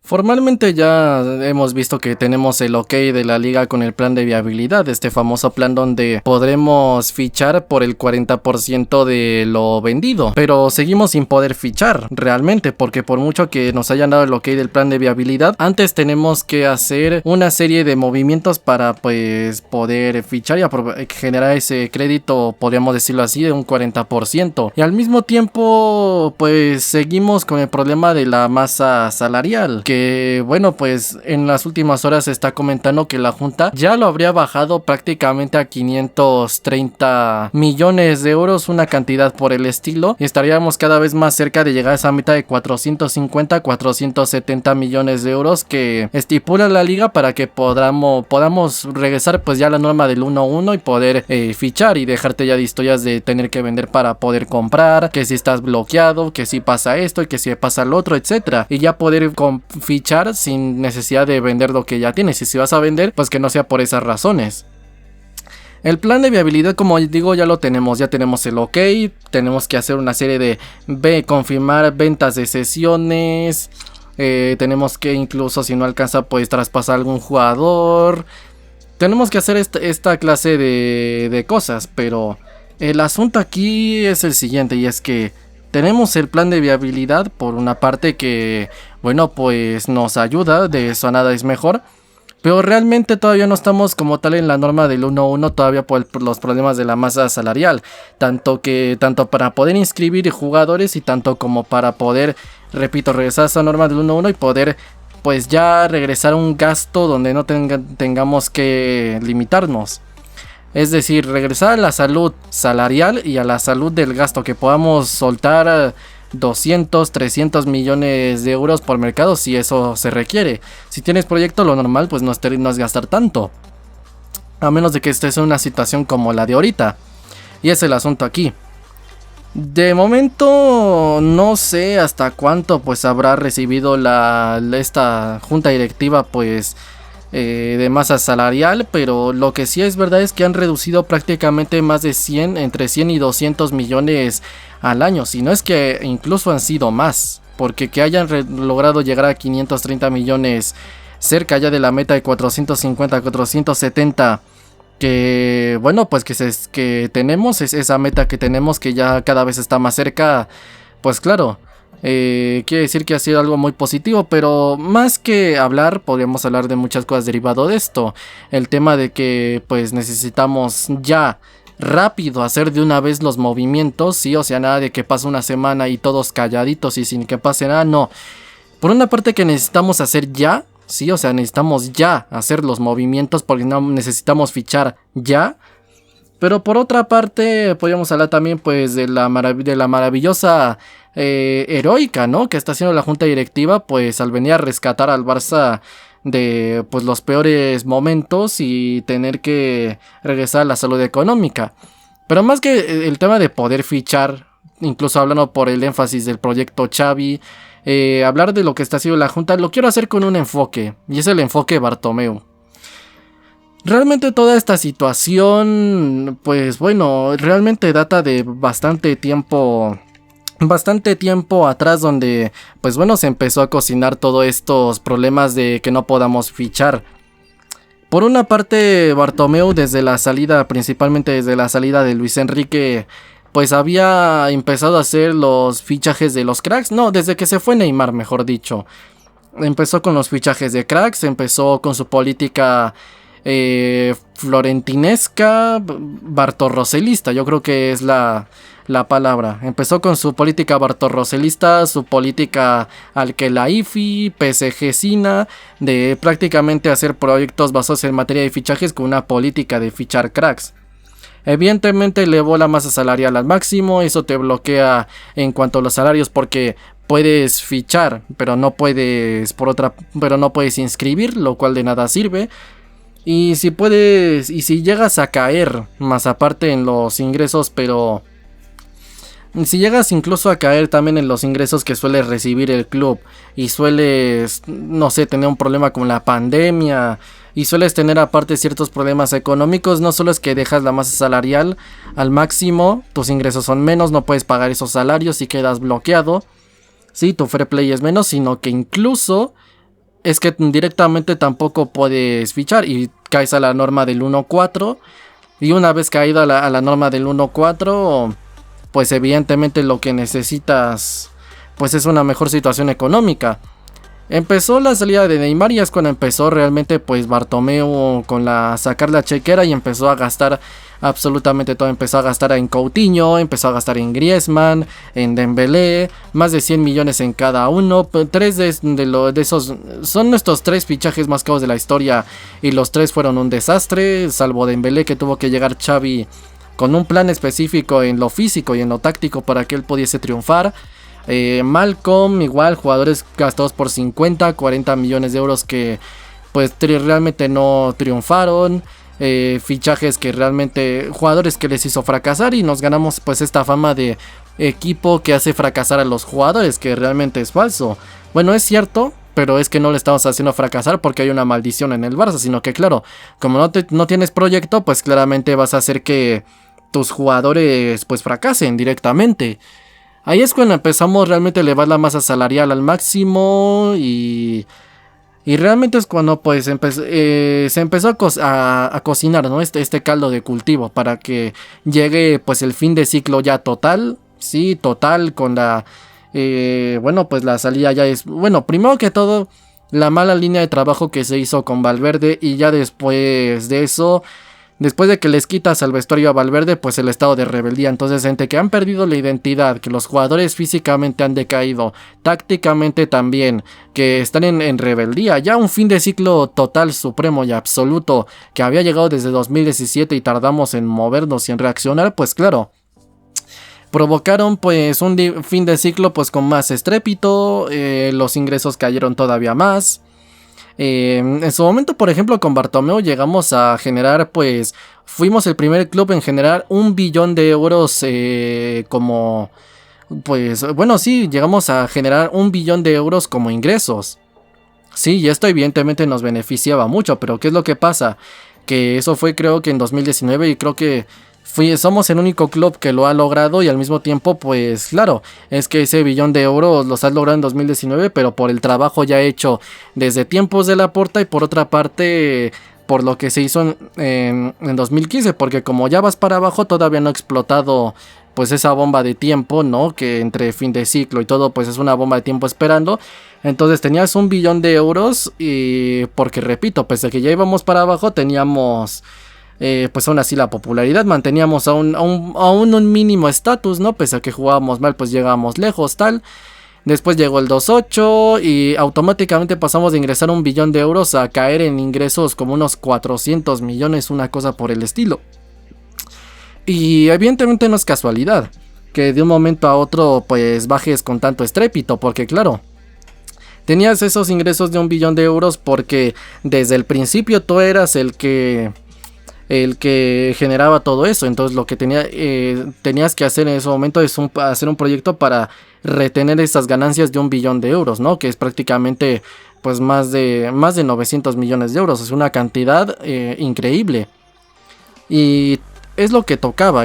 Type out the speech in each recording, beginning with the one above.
Formalmente ya hemos visto que tenemos el ok de la liga con el plan de viabilidad, este famoso plan donde podremos fichar por el 40% de lo vendido, pero seguimos sin poder fichar realmente, porque por mucho que nos hayan dado el ok del plan de viabilidad, antes tenemos que hacer una serie de movimientos para pues poder fichar y generar ese crédito, podríamos decirlo así, de un 40%, y al mismo tiempo pues seguimos con el problema de la masa salarial, que bueno, pues en las últimas horas se está comentando que la Junta ya lo habría bajado prácticamente a 530 millones de euros, una cantidad por el estilo, y estaríamos cada vez más cerca de llegar a esa meta de 450-470 millones de euros que estipula la liga para que podamos regresar pues ya a la norma del 1-1 y poder fichar y dejarte ya de historias de tener que vender para poder comprar, que si estás bloqueado, que si pasa esto y que si pasa lo otro, etcétera, y ya poder fichar sin necesidad de vender lo que ya tienes, y si vas a vender pues que no sea por esas razones. El plan de viabilidad, como digo, ya lo tenemos, ya tenemos el ok, tenemos que hacer una serie de confirmar ventas de sesiones, tenemos que incluso si no alcanza pues traspasar algún jugador, tenemos que hacer esta clase de cosas, pero el asunto aquí es el siguiente, y es que tenemos el plan de viabilidad por una parte que, bueno, pues nos ayuda, de eso nada es mejor, pero realmente todavía no estamos como tal en la norma del 1-1 todavía por los problemas de la masa salarial, tanto para poder inscribir jugadores y tanto como para poder, repito, regresar a esa norma del 1-1 y poder pues ya regresar a un gasto donde no tengamos que limitarnos. Es decir, regresar a la salud salarial y a la salud del gasto, que podamos soltar 200, 300 millones de euros por mercado si eso se requiere. Si tienes proyecto, lo normal pues no es gastar tanto, a menos de que estés en una situación como la de ahorita. Y es el asunto aquí. De momento no sé hasta cuánto pues habrá recibido esta junta directiva pues de masa salarial, pero lo que sí es verdad es que han reducido prácticamente más de entre 100 y 200 millones al año, si no es que incluso han sido más, porque que hayan logrado llegar a 530 millones, cerca ya de la meta de 450-470, que bueno, pues que tenemos, es esa meta que tenemos, que ya cada vez está más cerca, pues claro. Quiere decir que ha sido algo muy positivo, pero más que hablar, podríamos hablar de muchas cosas derivado de esto. El tema de que pues necesitamos ya rápido hacer de una vez los movimientos, sí, o sea, nada de que pase una semana y todos calladitos y sin que pase nada, no. Por una parte que necesitamos hacer ya, sí, o sea, necesitamos ya hacer los movimientos porque no necesitamos fichar ya. Pero por otra parte, podríamos hablar también pues de la maravillosa heroica, ¿no?, que está haciendo la junta directiva, pues al venir a rescatar al Barça de pues los peores momentos y tener que regresar a la salud económica. Pero más que el tema de poder fichar, incluso hablando por el énfasis del proyecto Xavi, hablar de lo que está haciendo la junta, lo quiero hacer con un enfoque, y es el enfoque Bartomeu. Realmente toda esta situación, pues bueno, realmente data de bastante tiempo atrás, donde pues bueno, se empezó a cocinar todos estos problemas de que no podamos fichar. Por una parte, Bartomeu principalmente desde la salida de Luis Enrique, pues había empezado a hacer los fichajes de los cracks, no, desde que se fue Neymar, mejor dicho. Empezó con los fichajes de cracks, empezó con su política florentinesca, bartorroselista, yo creo que es la palabra. Empezó con su política bartorroselista, su política Al-Khelaifi, PSG-Sina, de prácticamente hacer proyectos basados en materia de fichajes con una política de fichar cracks. Evidentemente elevó la masa salarial al máximo, eso te bloquea en cuanto a los salarios porque puedes fichar, pero no puedes inscribir, lo cual de nada sirve. Y si llegas a caer, más aparte en los ingresos, pero si llegas incluso a caer también en los ingresos que suele recibir el club, y sueles, no sé, tener un problema con la pandemia, y sueles tener aparte ciertos problemas económicos, no solo es que dejas la masa salarial al máximo, tus ingresos son menos, no puedes pagar esos salarios y quedas bloqueado, sí, tu fair play es menos, sino que incluso es que directamente tampoco puedes fichar y caes a la norma del 1.4. Y una vez caído a la norma del 1.4, pues evidentemente lo que necesitas pues es una mejor situación económica. Empezó la salida de Neymar y es cuando empezó realmente pues Bartomeu con sacar la chequera y empezó a gastar absolutamente todo. Empezó a gastar en Coutinho, empezó a gastar en Griezmann, en Dembélé, más de 100 millones en cada uno. Tres de esos son nuestros 3 fichajes más caros de la historia y los 3 fueron un desastre, salvo Dembélé, que tuvo que llegar Xavi con un plan específico en lo físico y en lo táctico para que él pudiese triunfar. Malcolm, igual, jugadores gastados por 50, 40 millones de euros que pues realmente no triunfaron. Fichajes que realmente, jugadores que les hizo fracasar, y nos ganamos pues esta fama de equipo que hace fracasar a los jugadores, que realmente es falso. Bueno, es cierto, pero es que no le estamos haciendo fracasar porque hay una maldición en el Barça, sino que claro, como no tienes proyecto, pues claramente vas a hacer que tus jugadores pues fracasen directamente. Ahí es cuando empezamos realmente a elevar la masa salarial al máximo y realmente es cuando pues se empezó a cocinar, ¿no? Este caldo de cultivo para que llegue pues el fin de ciclo ya total, sí, total, con bueno, pues la salida ya es, bueno, primero que todo la mala línea de trabajo que se hizo con Valverde, y ya después de eso, después de que les quitas al vestuario a Valverde, pues el estado de rebeldía. Entonces, entre que han perdido la identidad, que los jugadores físicamente han decaído, tácticamente también, que están en rebeldía, ya un fin de ciclo total, supremo y absoluto, que había llegado desde 2017 y tardamos en movernos y en reaccionar, pues claro, provocaron pues un fin de ciclo pues con más estrépito, los ingresos cayeron todavía más. En su momento, por ejemplo, con Bartomeu llegamos a generar, pues, fuimos el primer club en generar 1 billón de euros como, pues, bueno, sí, llegamos a generar 1 billón de euros como ingresos. Sí, y esto evidentemente nos beneficiaba mucho, pero ¿qué es lo que pasa? Que eso fue creo que en 2019 y creo que somos el único club que lo ha logrado, y al mismo tiempo pues claro, es que ese billón de euros los has logrado en 2019, pero por el trabajo ya hecho desde tiempos de Laporta, y por otra parte por lo que se hizo en 2015, porque como ya vas para abajo todavía no ha explotado pues esa bomba de tiempo, ¿no? Que entre fin de ciclo y todo pues es una bomba de tiempo esperando. Entonces tenías 1 billón de euros y porque repito, pese a que ya íbamos para abajo teníamos pues aún así la popularidad, manteníamos aún un mínimo estatus, ¿no? Pese a que jugábamos mal, pues llegábamos lejos, tal. Después llegó el 2.8 y automáticamente pasamos de ingresar 1 billón de euros a caer en ingresos como unos 400 millones, una cosa por el estilo. Y evidentemente no es casualidad que de un momento a otro pues bajes con tanto estrépito, porque claro, tenías esos ingresos de 1 billón de euros porque desde el principio tú eras el que generaba todo eso. Entonces lo que tenías que hacer en ese momento es hacer un proyecto para retener esas ganancias de 1 billón de euros, ¿no? Que es prácticamente pues más de 900 millones de euros. Es una cantidad increíble. Y es lo que tocaba,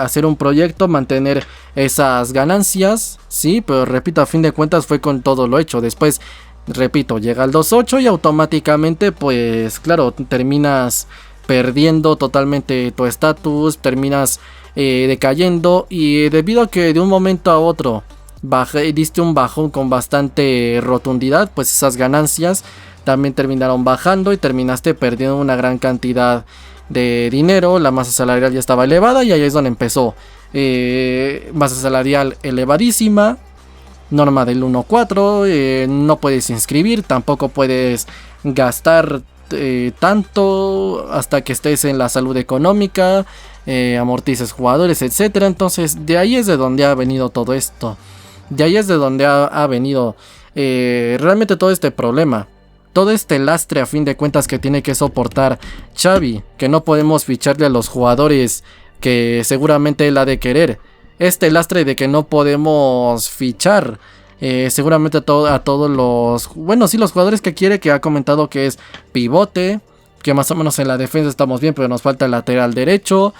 hacer un proyecto, mantener esas ganancias, sí, pero repito, a fin de cuentas fue con todo lo hecho. Después, repito, llega el 2.8 y automáticamente pues claro, terminas perdiendo totalmente tu estatus, terminas decayendo, y debido a que de un momento a otro diste un bajón con bastante rotundidad, pues esas ganancias también terminaron bajando y terminaste perdiendo una gran cantidad de dinero. La masa salarial ya estaba elevada y ahí es donde empezó. Masa salarial elevadísima, norma del 1.4, no puedes inscribir, tampoco puedes gastar tanto hasta que estés en la salud económica, amortices jugadores, etcétera. Entonces de ahí es de donde ha venido todo esto, de ahí es de donde ha venido realmente todo este problema, todo este lastre a fin de cuentas que tiene que soportar Xavi, que no podemos ficharle a los jugadores que seguramente él ha de querer, este lastre de que no podemos fichar seguramente a todos los, bueno, sí, los jugadores que quiere, que ha comentado que es pivote, que más o menos en la defensa estamos bien, pero nos falta el lateral derecho,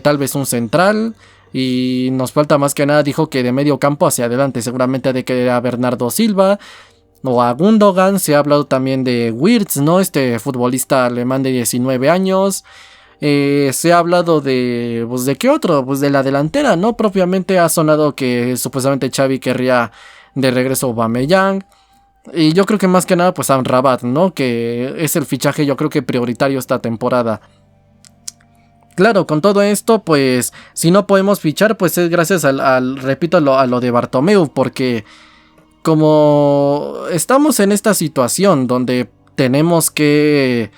tal vez un central, y nos falta más que nada, dijo que de medio campo hacia adelante seguramente ha de querer a Bernardo Silva. o a Gundogan. Se ha hablado también de Wirtz, ¿no? Este futbolista alemán de 19 años. Se ha hablado de, pues, ¿de qué otro? Pues de la delantera, ¿no? Propiamente ha sonado que supuestamente Xavi querría de regreso a Aubameyang. Y yo creo que más que nada, pues Amrabat, ¿no? Que es el fichaje, yo creo que prioritario esta temporada. Claro, con todo esto, pues, si no podemos fichar, pues es gracias repito, a lo de Bartomeu, porque como estamos en esta situación donde tenemos que,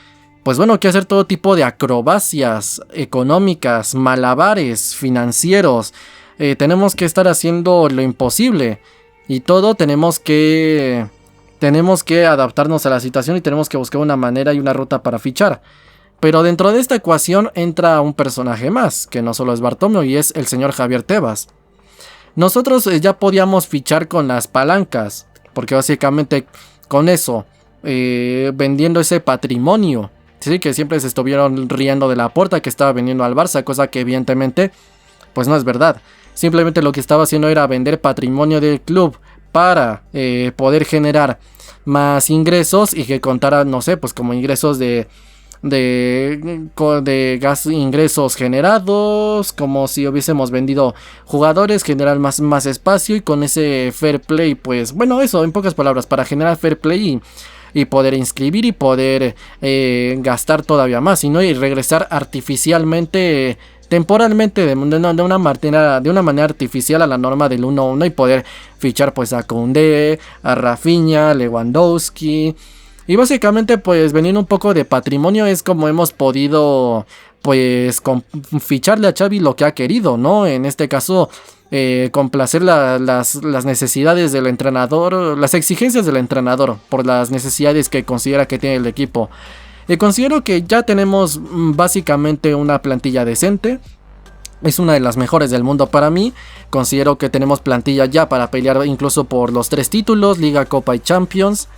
pues bueno, que hacer todo tipo de acrobacias económicas, malabares, financieros, tenemos que estar haciendo lo imposible y todo tenemos que adaptarnos a la situación y tenemos que buscar una manera y una ruta para fichar. Pero dentro de esta ecuación entra un personaje más, que no solo es Bartomeu y es el señor Javier Tebas. Nosotros ya podíamos fichar con las palancas, porque básicamente con eso, vendiendo ese patrimonio, ¿sí? Que siempre se estuvieron riendo de la Porta que estaba vendiendo al Barça, cosa que evidentemente pues no es verdad. Simplemente lo que estaba haciendo era vender patrimonio del club para poder generar más ingresos y que contara, no sé, pues como ingresos de gas, ingresos generados, como si hubiésemos vendido jugadores, generar más espacio y con ese fair play, pues bueno, eso en pocas palabras, para generar fair play y poder inscribir y poder gastar todavía más, y no y regresar artificialmente, temporalmente, de una manera artificial a la norma del 1-1 y poder fichar pues a Koundé, a Rafinha, Lewandowski. Y básicamente pues vendiendo un poco de patrimonio es como hemos podido pues ficharle a Xavi lo que ha querido, ¿no? En este caso complacer las necesidades del entrenador, las exigencias del entrenador por las necesidades que considera que tiene el equipo. Considero que ya tenemos básicamente una plantilla decente. Es una de las mejores del mundo para mí. Considero que tenemos plantilla ya para pelear incluso por los 3 títulos, Liga, Copa y Champions.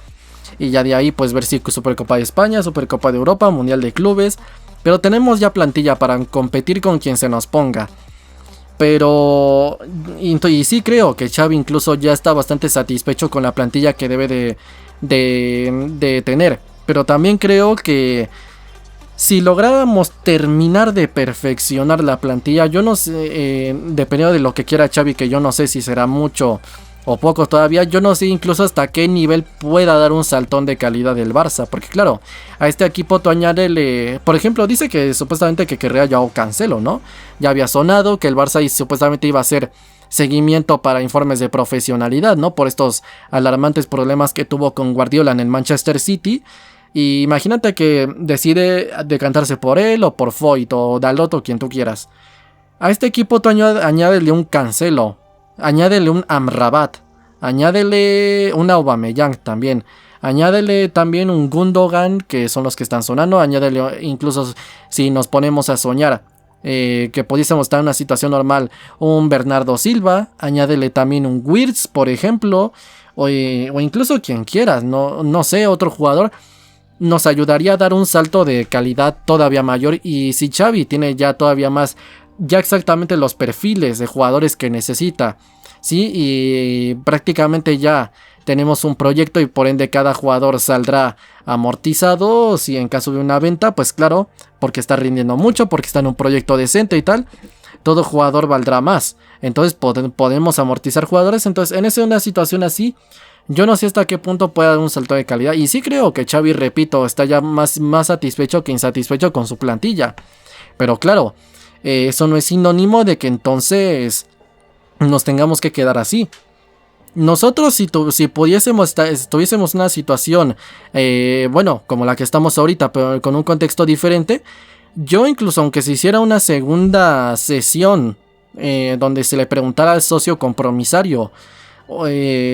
Y ya de ahí pues ver si Supercopa de España, Supercopa de Europa, Mundial de Clubes. Pero tenemos ya plantilla para competir con quien se nos ponga. Pero y sí creo que Xavi incluso ya está bastante satisfecho con la plantilla que debe de tener. Pero también creo que si lográramos terminar de perfeccionar la plantilla, yo no sé, dependiendo de lo que quiera Xavi, que yo no sé si será mucho o poco todavía, yo no sé incluso hasta qué nivel pueda dar un saltón de calidad del Barça, porque claro, a este equipo tú añádele, por ejemplo, dice que supuestamente que querría Joao Cancelo, ¿no? Ya había sonado que el Barça supuestamente iba a hacer seguimiento para informes de profesionalidad, ¿no? Por estos alarmantes problemas que tuvo con Guardiola en el Manchester City. Y imagínate que decide decantarse por él o por Foyt o Dalot o quien tú quieras. A este equipo tú añádele un Cancelo, añádele un Amrabat, añádele un Aubameyang también, añádele también un Gundogan, que son los que están sonando, añádele incluso si nos ponemos a soñar que pudiésemos estar en una situación normal, un Bernardo Silva, añádele también un Wirtz, por ejemplo, o incluso quien quieras, no sé, otro jugador. Nos ayudaría a dar un salto de calidad todavía mayor. Y si Xavi tiene ya todavía más, ya exactamente los perfiles de jugadores que necesita, ¿sí? Y prácticamente ya tenemos un proyecto y por ende cada jugador saldrá amortizado. Si en caso de una venta, pues claro, porque está rindiendo mucho, porque está en un proyecto decente y tal, todo jugador valdrá más. Entonces podemos amortizar jugadores. Entonces en una situación así, yo no sé hasta qué punto puede dar un salto de calidad. Y sí creo que Xavi, repito, está ya más satisfecho que insatisfecho con su plantilla. Pero claro, eso no es sinónimo de que entonces nos tengamos que quedar así. Nosotros si estuviésemos en una situación, bueno, como la que estamos ahorita, pero con un contexto diferente, yo incluso aunque se hiciera una segunda sesión donde se le preguntara al socio compromisario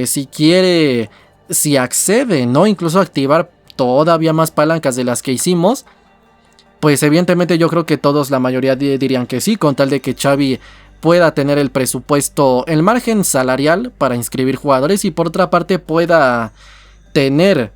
si quiere, si accede, ¿no? Incluso activar todavía más palancas de las que hicimos, pues evidentemente yo creo que todos, la mayoría dirían que sí, con tal de que Xavi pueda tener el presupuesto, el margen salarial para inscribir jugadores y por otra parte pueda tener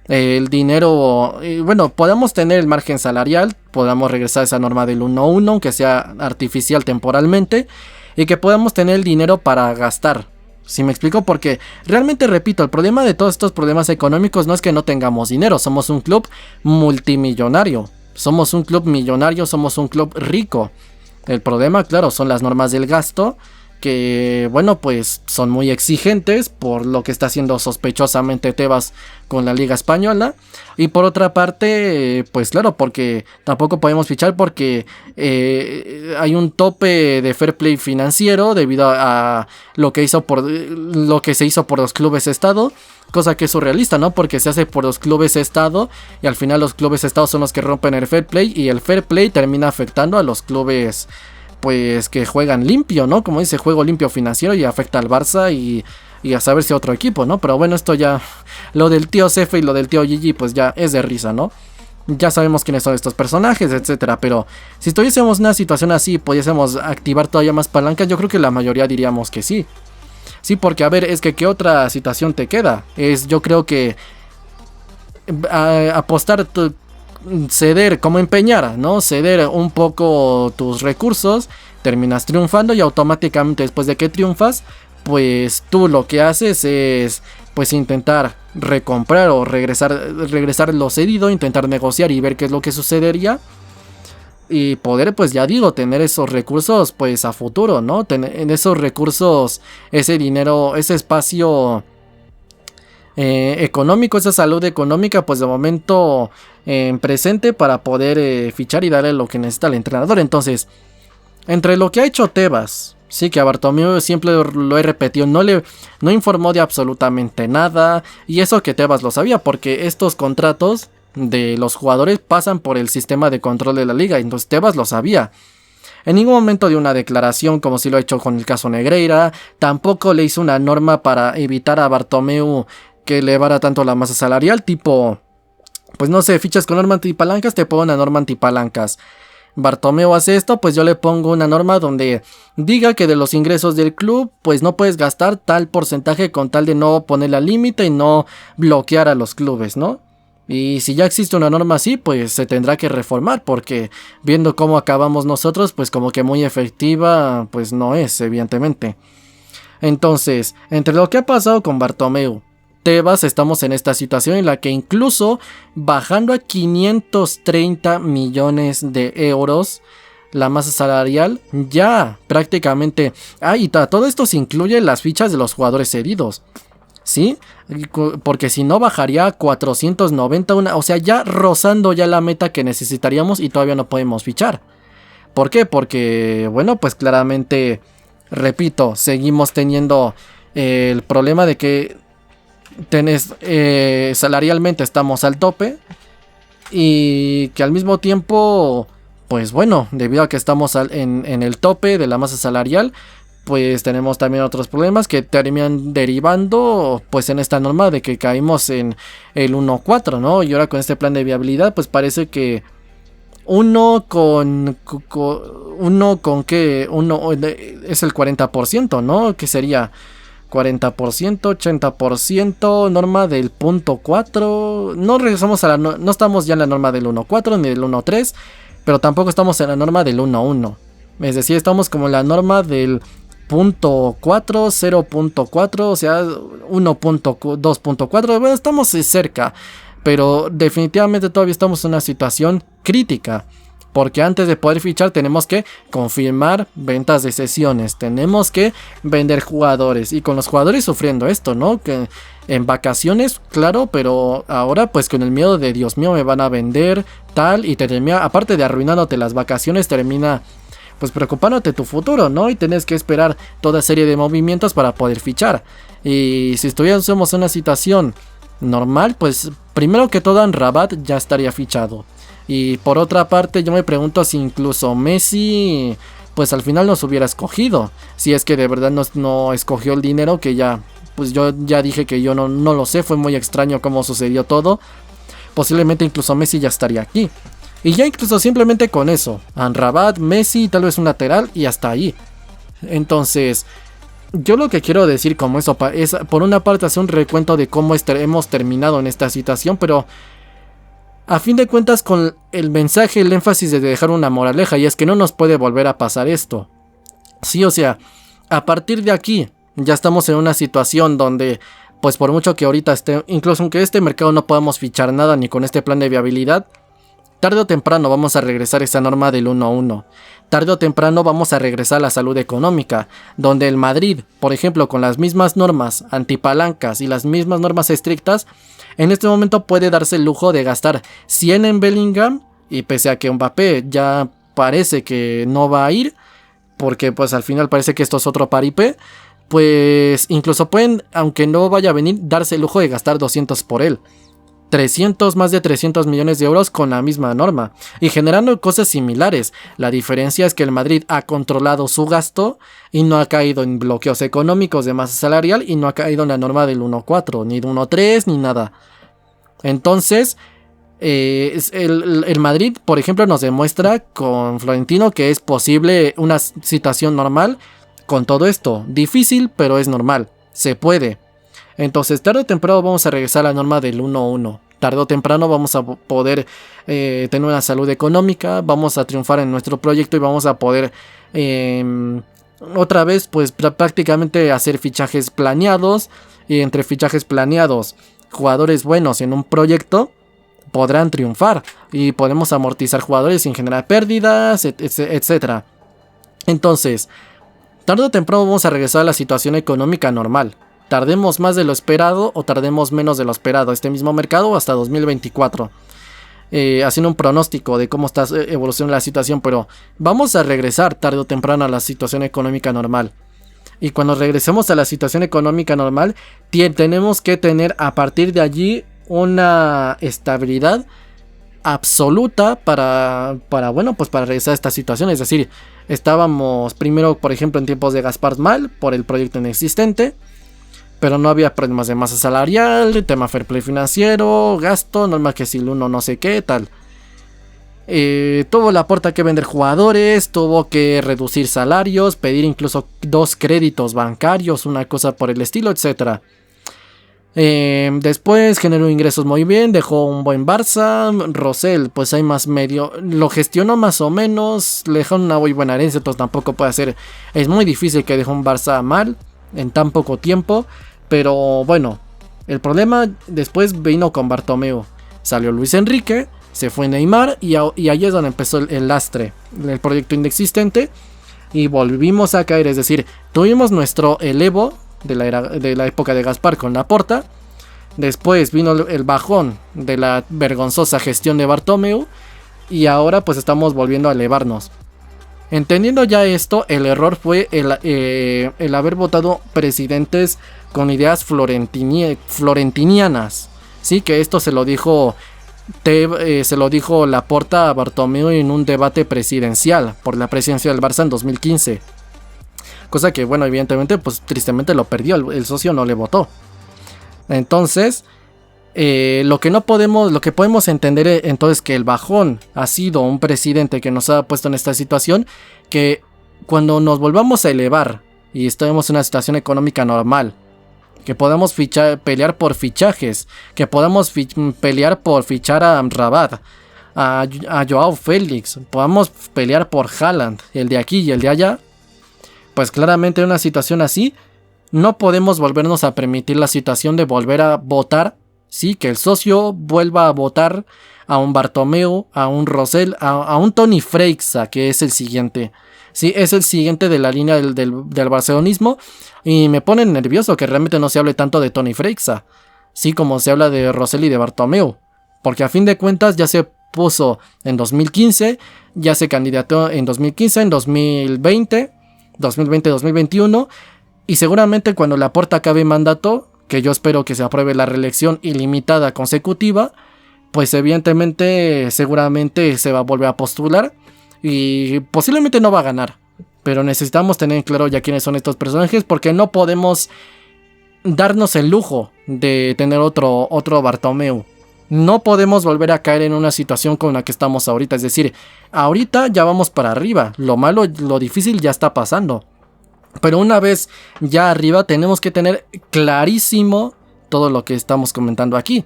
el dinero, bueno, podamos tener el margen salarial, podamos regresar a esa norma del 1-1, aunque sea artificial temporalmente, y que podamos tener el dinero para gastar. ¿Sí me explico? Porque realmente, repito, el problema de todos estos problemas económicos no es que no tengamos dinero, somos un club multimillonario, somos un club millonario, somos un club rico. El problema, claro, son las normas del gasto, que bueno, pues son muy exigentes por lo que está haciendo sospechosamente Tebas con la Liga Española. Y por otra parte, pues claro, porque tampoco podemos fichar porque hay un tope de fair play financiero debido a lo que se hizo por los clubes estado, cosa que es surrealista, ¿no? Porque se hace por los clubes estado y al final los clubes estado son los que rompen el fair play y el fair play termina afectando a los clubes pues que juegan limpio, ¿no? Como dice, juego limpio financiero, y afecta al Barça y a saber si otro equipo, ¿no? Pero bueno, esto ya, lo del tío Cefe y lo del tío Gigi, pues ya es de risa, ¿no? Ya sabemos quiénes son estos personajes, etcétera. Pero si tuviésemos una situación así, pudiésemos activar todavía más palancas, yo creo que la mayoría diríamos que sí. Sí, porque a ver, es que ¿qué otra situación te queda? Yo creo que apostar ceder, como empeñar, ¿no? Ceder un poco tus recursos, terminas triunfando y automáticamente después de que triunfas, pues tú lo que haces es pues intentar recomprar o regresar lo cedido, intentar negociar y ver qué es lo que sucedería y poder, pues ya digo, tener esos recursos pues a futuro, ¿no? En esos recursos, ese dinero, ese espacio económico, esa salud económica, pues de momento en presente para poder fichar y darle lo que necesita el entrenador. Entonces, entre lo que ha hecho Tebas, sí, que a Bartomeu siempre lo he repetido, no informó de absolutamente nada, y eso que Tebas lo sabía, porque estos contratos de los jugadores pasan por el sistema de control de la liga, entonces Tebas lo sabía. En ningún momento dio una declaración como si lo ha hecho con el caso Negreira, tampoco le hizo una norma para evitar a Bartomeu que elevara tanto la masa salarial, tipo, pues no sé, fichas con norma antipalancas, te pongo una norma antipalancas. Bartomeu hace esto, pues yo le pongo una norma donde diga que de los ingresos del club, pues no puedes gastar tal porcentaje con tal de no ponerle al límite y no bloquear a los clubes, ¿no? Y si ya existe una norma así, pues se tendrá que reformar, porque viendo cómo acabamos nosotros, pues como que muy efectiva, pues no es, evidentemente. Entonces, entre lo que ha pasado con Bartomeu, Tebas, estamos en esta situación en la que incluso bajando a 530 millones de euros la masa salarial, ya prácticamente... y todo esto se incluye las fichas de los jugadores cedidos, ¿sí? Porque si no bajaría a 490, o sea, ya rozando ya la meta que necesitaríamos y todavía no podemos fichar. ¿Por qué? Porque, bueno, pues claramente, repito, seguimos teniendo el problema de que salarialmente estamos al tope y que al mismo tiempo, pues bueno, debido a que estamos en el tope de la masa salarial, pues tenemos también otros problemas que terminan derivando pues en esta norma de que caímos en el 1.4, ¿no? Y ahora con este plan de viabilidad pues parece que uno es el 40%, ¿no? Que sería 40%, 80%, norma del 0.4. No regresamos no estamos ya en la norma del 1.4 ni del 1.3, pero tampoco estamos en la norma del 1.1. Es decir, estamos como en la norma del 0.4, 0.4, o sea, 1.2.4. Bueno, estamos cerca, pero definitivamente todavía estamos en una situación crítica. Porque antes de poder fichar tenemos que confirmar ventas de sesiones, tenemos que vender jugadores y con los jugadores sufriendo esto, ¿no? Que en vacaciones, claro, pero ahora pues con el miedo de Dios mío me van a vender tal y te termina, aparte de arruinándote las vacaciones, termina pues preocupándote tu futuro, ¿no? Y tenés que esperar toda serie de movimientos para poder fichar. Y si estuviésemos en una situación normal, pues primero que todo Amrabat ya estaría fichado. Y por otra parte yo me pregunto si incluso Messi pues al final nos hubiera escogido. Si es que de verdad no escogió el dinero, que ya pues yo ya dije que yo no lo sé. Fue muy extraño cómo sucedió todo. Posiblemente incluso Messi ya estaría aquí. Y ya incluso simplemente con eso, Amrabat, Messi, tal vez un lateral y hasta ahí. Entonces yo lo que quiero decir como eso es por una parte hacer un recuento de cómo hemos terminado en esta situación, pero a fin de cuentas con el mensaje, el énfasis de dejar una moraleja, y es que no nos puede volver a pasar esto. Sí, o sea, a partir de aquí, Ya estamos en una situación donde, pues por mucho que ahorita esté, incluso aunque este mercado no podamos fichar nada ni con este plan de viabilidad, tarde o temprano vamos a regresar a esa norma del 1-1. Tarde o temprano vamos a regresar a la salud económica, donde el Madrid, por ejemplo, con las mismas normas antipalancas y las mismas normas estrictas, en este momento puede darse el lujo de gastar 100 en Bellingham, y pese a que Mbappé ya parece que no va a ir, porque pues al final parece que esto es otro paripé, pues incluso pueden, aunque no vaya a venir, darse el lujo de gastar 200 por él. 300, más de 300 millones de euros con la misma norma y generando cosas similares. La diferencia es que el Madrid ha controlado su gasto y no ha caído en bloqueos económicos de masa salarial y no ha caído en la norma del 1.4, ni de 1.3, ni nada. Entonces, el Madrid, por ejemplo, nos demuestra con Florentino que es posible una situación normal con todo esto. Difícil, pero es normal. Se puede. Entonces, tarde o temprano vamos a regresar a la norma del 1-1. Tarde o temprano vamos a poder tener una salud económica, vamos a triunfar en nuestro proyecto y vamos a poder otra vez pues prácticamente hacer fichajes planeados. Y entre fichajes planeados, jugadores buenos en un proyecto podrán triunfar y podemos amortizar jugadores sin generar pérdidas, etc. Entonces, tarde o temprano vamos a regresar a la situación económica normal. Tardemos más de lo esperado o tardemos menos de lo esperado este mismo mercado hasta 2024. Haciendo un pronóstico de cómo está evolucionando la situación, pero vamos a regresar tarde o temprano a la situación económica normal. Y cuando regresemos a la situación económica normal, tenemos que tener a partir de allí una estabilidad absoluta para regresar a esta situación. Es decir, estábamos primero, por ejemplo, en tiempos de Gaspar mal por el proyecto inexistente. Pero no había problemas de masa salarial, tema fair play financiero, gasto, normal que si el uno no sé qué, tal. Tuvo Laporta que vender jugadores, tuvo que reducir salarios, pedir incluso 2 créditos bancarios, una cosa por el estilo, etc. Después generó ingresos muy bien, dejó un buen Barça. Rosell, pues hay más medio, lo gestionó más o menos, le dejó una muy buena herencia, entonces tampoco puede hacer. Es muy difícil que deje un Barça mal en tan poco tiempo. Pero bueno, el problema después vino con Bartomeu. Salió Luis Enrique, se fue Neymar y ahí es donde empezó el lastre, el proyecto inexistente. Y volvimos a caer, es decir, tuvimos nuestro elevo de la época de Gaspar con Laporta. Después vino el bajón de la vergonzosa gestión de Bartomeu. Y ahora pues estamos volviendo a elevarnos. Entendiendo ya esto, el error fue el haber votado presidentes con ideas florentinianas. Sí, que esto se lo dijo Laporta a Bartomeu en un debate presidencial por la presidencia del Barça en 2015. Cosa que, bueno, evidentemente, pues tristemente lo perdió, el socio no le votó. Entonces, lo que podemos entender entonces que el bajón ha sido un presidente que nos ha puesto en esta situación, que cuando nos volvamos a elevar y estemos en una situación económica normal, que podamos pelear por fichajes, que podamos pelear por fichar a Rabat, a Joao Félix, podamos pelear por Haaland, el de aquí y el de allá, pues claramente en una situación así no podemos volvernos a permitir la situación de volver a votar. Sí, que el socio vuelva a votar a un Bartomeu, a un Rosell, a un Toni Freixa, que es el siguiente. Sí, es el siguiente de la línea del barcelonismo. Y me pone nervioso que realmente no se hable tanto de Toni Freixa, sí, como se habla de Rosell y de Bartomeu. Porque a fin de cuentas ya se puso en 2015, ya se candidató en 2015, en 2020, 2021. Y seguramente cuando Laporta acabe mandato, que yo espero que se apruebe la reelección ilimitada consecutiva, pues evidentemente seguramente se va a volver a postular y posiblemente no va a ganar, pero necesitamos tener claro ya quiénes son estos personajes, porque no podemos darnos el lujo de tener otro Bartomeu. No podemos volver a caer en una situación con la que estamos ahorita, es decir, ahorita ya vamos para arriba, lo malo, lo difícil ya está pasando. Pero una vez ya arriba tenemos que tener clarísimo todo lo que estamos comentando aquí.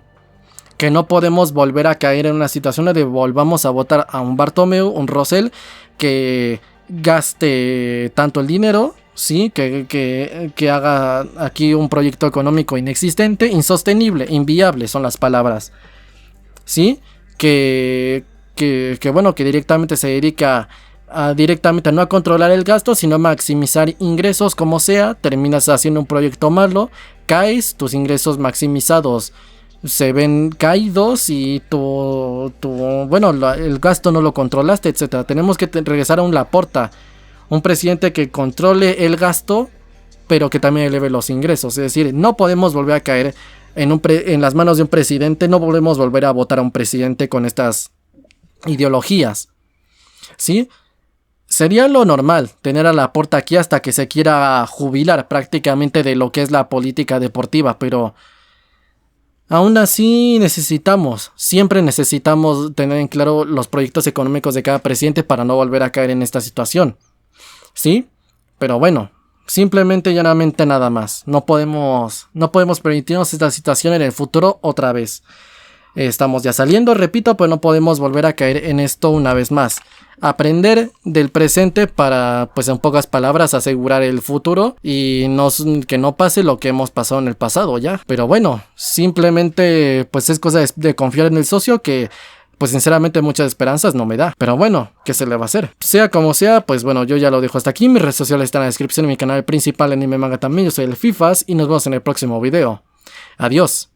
Que no podemos volver a caer en una situación donde volvamos a votar a un Bartomeu, un Rosell, que gaste tanto el dinero ¿sí? Que haga aquí un proyecto económico inexistente, insostenible, inviable son las palabras, ¿sí? Bueno, que directamente se dedica directamente no a controlar el gasto, sino a maximizar ingresos como sea. Terminas haciendo un proyecto malo, caes, tus ingresos maximizados se ven caídos y el gasto no lo controlaste, etcétera. Tenemos que regresar a un Laporta, un presidente que controle el gasto, pero que también eleve los ingresos. Es decir, no podemos volver a caer en las manos de un presidente, no podemos volver a votar a un presidente con estas ideologías, ¿sí? Sería lo normal tener a Laporta aquí hasta que se quiera jubilar prácticamente de lo que es la política deportiva, pero aún así siempre necesitamos tener en claro los proyectos económicos de cada presidente para no volver a caer en esta situación, ¿sí? Pero bueno, simplemente y llanamente nada más. No podemos permitirnos esta situación en el futuro otra vez. Estamos ya saliendo, repito, pero no podemos volver a caer en esto una vez más. Aprender del presente para, pues en pocas palabras, asegurar el futuro y que no pase lo que hemos pasado en el pasado ya. Pero bueno, simplemente pues es cosa de confiar en el socio que pues sinceramente muchas esperanzas no me da. Pero bueno, ¿qué se le va a hacer? Sea como sea, pues bueno, yo ya lo dejo hasta aquí. Mis redes sociales están en la descripción y mi canal principal Anime Manga también. Yo soy el Fifas y nos vemos en el próximo video. Adiós.